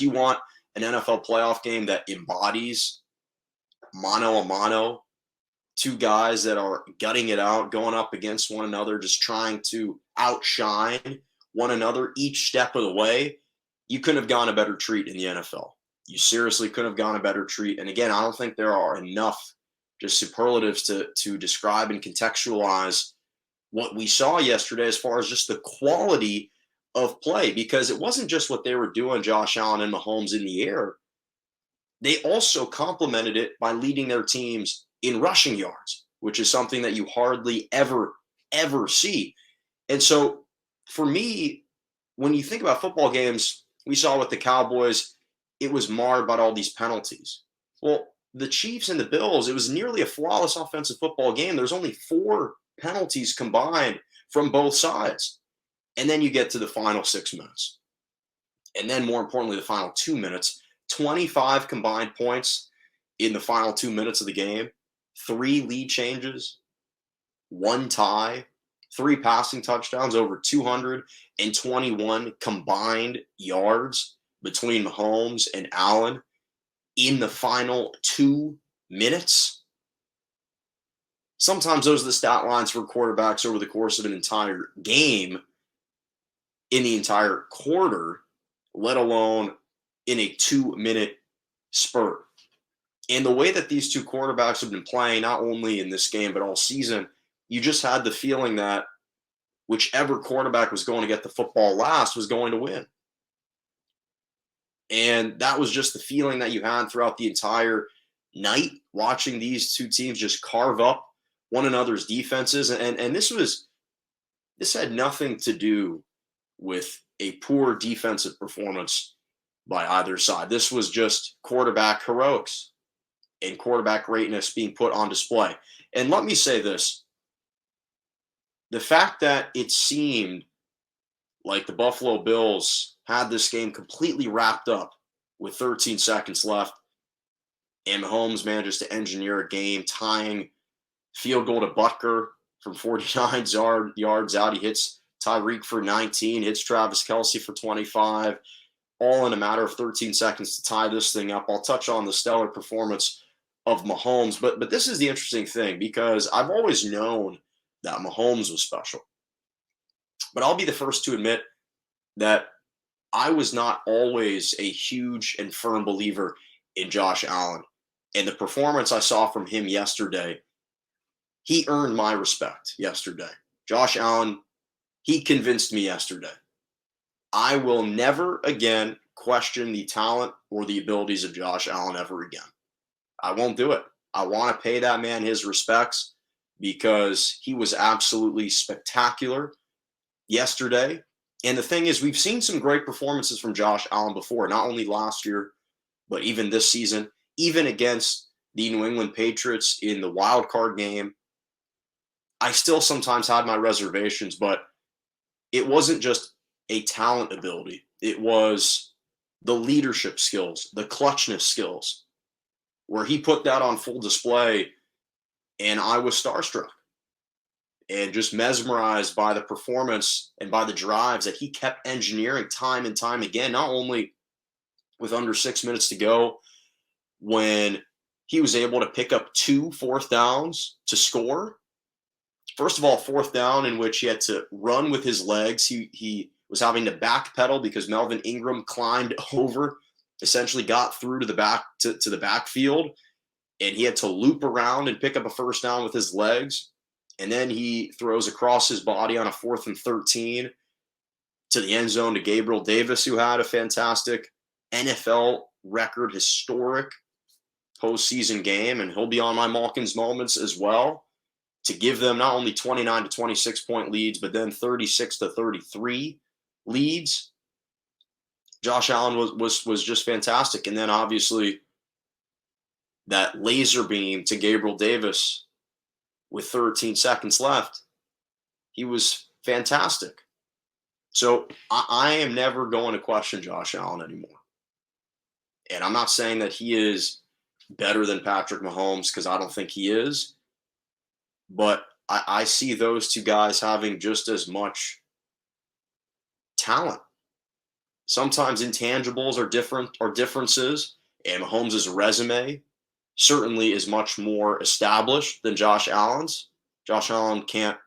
you want an NFL playoff game that embodies mano a mano, two guys that are gutting it out, going up against one another, just trying to outshine one another each step of the way, you couldn't have gone a better treat in the NFL. You seriously couldn't have gone a better treat. And again, I don't think there are enough just superlatives to describe and contextualize what we saw yesterday as far as just the quality of play, because it wasn't just what they were doing, Josh Allen and Mahomes, in the air. They also complemented it by leading their teams in rushing yards, which is something that you hardly ever see. And so for me, when you think about football games, we saw with the Cowboys, it was marred by all these penalties. Well, the Chiefs and the Bills, it was nearly a flawless offensive football game. There's only 4 penalties combined from both sides. And then you get to the final 6 minutes. And then more importantly, the final 2 minutes, 25 combined points in the final 2 minutes of the game, 3 lead changes, 1 tie, 3 passing touchdowns, over 221 combined yards between Mahomes and Allen in the final 2 minutes. Sometimes those are the stat lines for quarterbacks over the course of an entire game, in the entire quarter, let alone in a 2-minute spurt. And the way that these two quarterbacks have been playing, not only in this game, but all season, you just had the feeling that whichever quarterback was going to get the football last was going to win. And that was just the feeling that you had throughout the entire night, watching these two teams just carve up one another's defenses. And this had nothing to do with a poor defensive performance by either side. This was just quarterback heroics and quarterback greatness being put on display. And let me say this. The fact that it seemed like the Buffalo Bills had this game completely wrapped up with 13 seconds left, and Mahomes manages to engineer a game-tying field goal to Butker from 49 yards out. He hits Tyreek for 19, hits Travis Kelce for 25, all in a matter of 13 seconds to tie this thing up. I'll touch on the stellar performance of Mahomes, but this is the interesting thing, because I've always known that Mahomes was special. But I'll be the first to admit that I was not always a huge and firm believer in Josh Allen. And the performance I saw from him yesterday, he earned my respect yesterday. Josh Allen, he convinced me yesterday. I will never again question the talent or the abilities of Josh Allen ever again. I won't do it. I want to pay that man his respects, because he was absolutely spectacular yesterday. And the thing is, we've seen some great performances from Josh Allen before, not only last year, but even this season, even against the New England Patriots in the wild card game. I still sometimes had my reservations, but it wasn't just a talent ability. It was the leadership skills, the clutchness skills, where he put that on full display, and I was starstruck and just mesmerized by the performance and by the drives that he kept engineering time and time again, not only with under 6 minutes to go, when he was able to pick up 2 fourth downs to score. First of all, 4th down in which he had to run with his legs. He was having to backpedal because Melvin Ingram climbed over, essentially got through to the back to the backfield, and he had to loop around and pick up a first down with his legs. And then he throws across his body on a 4th and 13 to the end zone to Gabriel Davis, who had a fantastic NFL record, historic postseason game. And he'll be on my Malkins moments as well, to give them not only 29 to 26 point leads, but then 36 to 33 leads. Josh Allen was just fantastic. And then obviously that laser beam to Gabriel Davis with 13 seconds left, he was fantastic. So I am never going to question Josh Allen anymore. And I'm not saying that he is better than Patrick Mahomes, because I don't think he is. But I see those two guys having just as much talent. Sometimes intangibles are differences, and Mahomes' resume certainly is much more established than Josh Allen's. Josh Allen can't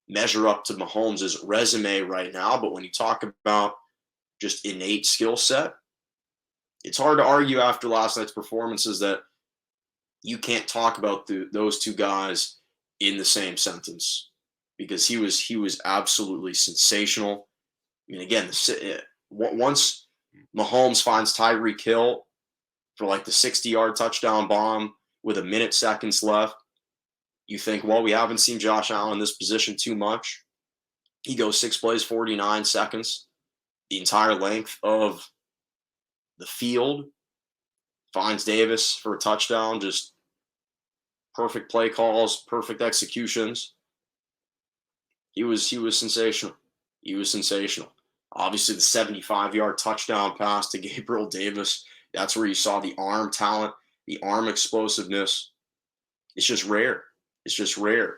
measure up to Mahomes' resume right now, but when you talk about just innate skill set, it's hard to argue after last night's performances that you can't talk about those two guys in the same sentence because he was absolutely sensational. I mean, again, once Mahomes finds Tyreek Hill for like the 60-yard touchdown bomb with a minute seconds left, you think, well, we haven't seen Josh Allen in this position too much. He goes 6 plays, 49 seconds, the entire length of the field, finds Davis for a touchdown, just perfect play calls, perfect executions. He was sensational. He was sensational. Obviously, the 75-yard touchdown pass to Gabriel Davis, that's where you saw the arm talent, the arm explosiveness. It's just rare. It's just rare.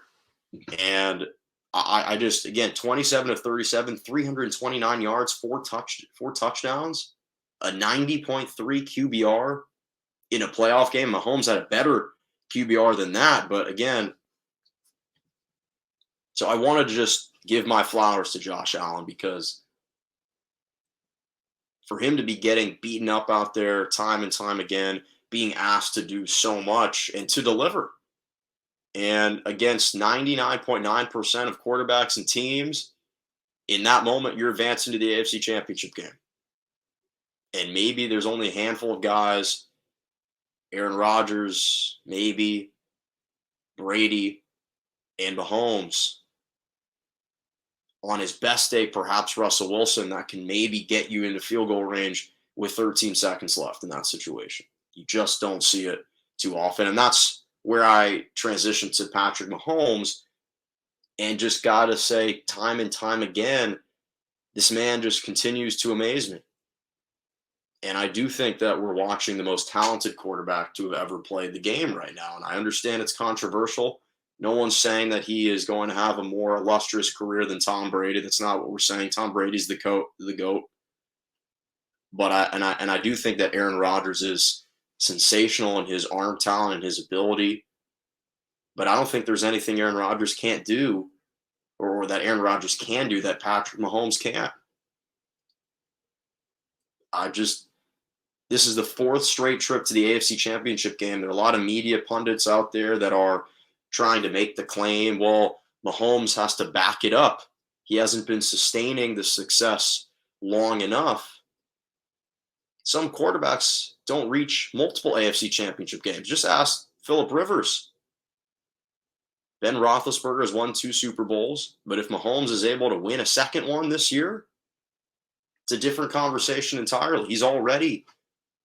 And I just, again, 27 of 37, 329 yards, four touchdowns, a 90.3 QBR in a playoff game. Mahomes had a better QBR than that. But again, so I wanted to just give my flowers to Josh Allen because for him to be getting beaten up out there time and time again, being asked to do so much and to deliver. And against 99.9% of quarterbacks and teams, in that moment, you're advancing to the AFC Championship game. And maybe there's only a handful of guys, Aaron Rodgers, maybe Brady, and Mahomes. On his best day, perhaps Russell Wilson, that can maybe get you into field goal range with 13 seconds left in that situation. You just don't see it too often. And that's where I transitioned to Patrick Mahomes and just got to say time and time again, this man just continues to amaze me. And I do think that we're watching the most talented quarterback to have ever played the game right now. And I understand it's controversial. No one's saying that he is going to have a more illustrious career than Tom Brady. That's not what we're saying. Tom Brady's the GOAT. But I do think that Aaron Rodgers is sensational in his arm talent and his ability. But I don't think there's anything Aaron Rodgers can't do or that Aaron Rodgers can do that Patrick Mahomes can't. This is the fourth straight trip to the AFC Championship game. There are a lot of media pundits out there that are trying to make the claim, well, Mahomes has to back it up. He hasn't been sustaining the success long enough. Some quarterbacks don't reach multiple AFC Championship games. Just ask Phillip Rivers. Ben Roethlisberger has won 2 Super Bowls, but if Mahomes is able to win a second one this year, it's a different conversation entirely. He's already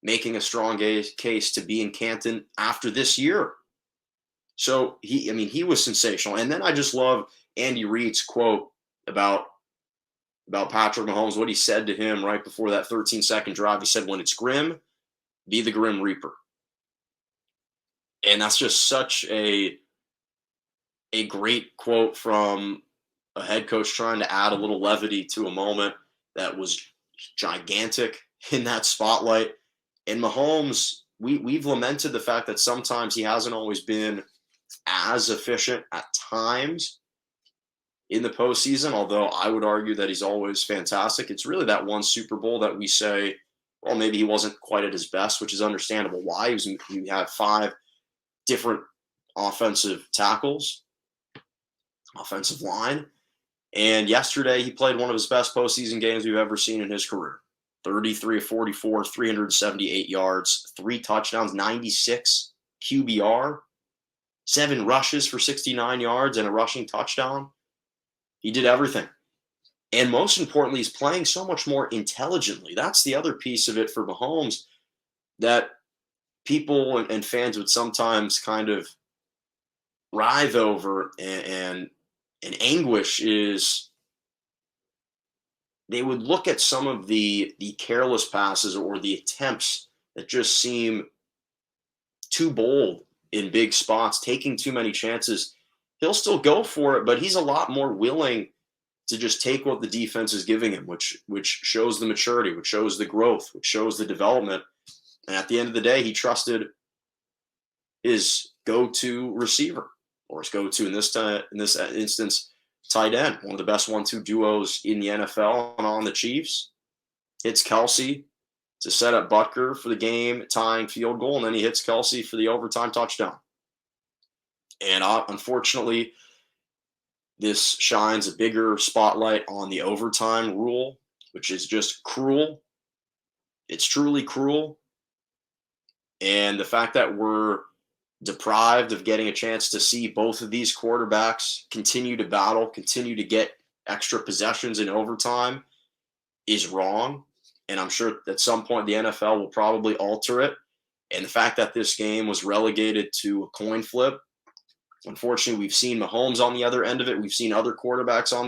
making a strong case to be in Canton after this year. So he was sensational. And then I just love Andy Reid's quote about Patrick Mahomes, what he said to him right before that 13-second drive. He said, when it's grim, be the Grim Reaper. And that's just such a great quote from a head coach trying to add a little levity to a moment that was gigantic in that spotlight. And Mahomes, we've lamented the fact that sometimes he hasn't always been as efficient at times in the postseason, although I would argue that he's always fantastic. It's really that one Super Bowl that we say, well, maybe he wasn't quite at his best, which is understandable why. He had 5 different offensive tackles, offensive line. And yesterday he played one of his best postseason games we've ever seen in his career. 33 of 44, 378 yards, 3 touchdowns, 96 QBR, 7 rushes for 69 yards and a rushing touchdown. He did everything. And most importantly, he's playing so much more intelligently. That's the other piece of it for Mahomes that people and fans would sometimes kind of writhe over and anguish is they would look at some of the careless passes or the attempts that just seem too bold in big spots, taking too many chances. He'll still go for it, but he's a lot more willing to just take what the defense is giving him, which shows the maturity, which shows the growth, which shows the development. And at the end of the day, he trusted his go-to receiver, or his go-to in this instance, tight end, one of the best 1-2 duos in the NFL and on the Chiefs. Hits Kelsey to set up Butker for the game-tying field goal, and then he hits Kelsey for the overtime touchdown. And unfortunately, this shines a bigger spotlight on the overtime rule, which is just cruel. It's truly cruel. And the fact that we're deprived of getting a chance to see both of these quarterbacks continue to battle, continue to get extra possessions in overtime is wrong. And I'm sure at some point the NFL will probably alter it. And the fact that this game was relegated to a coin flip, unfortunately, we've seen Mahomes on the other end of it. We've seen other quarterbacks on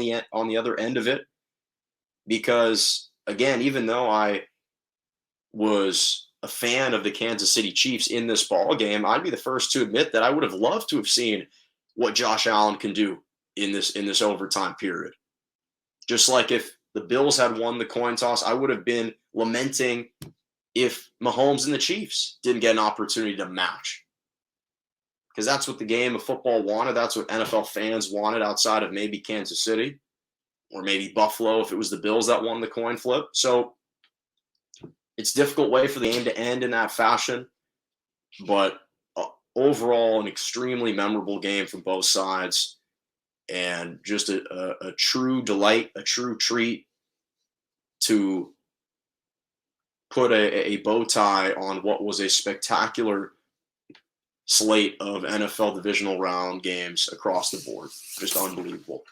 the other end of it. Because, again, even though I was a fan of the Kansas City Chiefs in this ball game, I'd be the first to admit that I would have loved to have seen what Josh Allen can do in this overtime period. Just like if the Bills had won the coin toss, I would have been lamenting if Mahomes and the Chiefs didn't get an opportunity to match. Because that's what the game of football wanted. That's what NFL fans wanted outside of maybe Kansas City or maybe Buffalo if it was the Bills that won the coin flip. So it's a difficult way for the game to end in that fashion. But overall, an extremely memorable game from both sides. And just a true delight, a true treat to put a bow tie on what was a spectacular slate of NFL divisional round games across the board. Just unbelievable.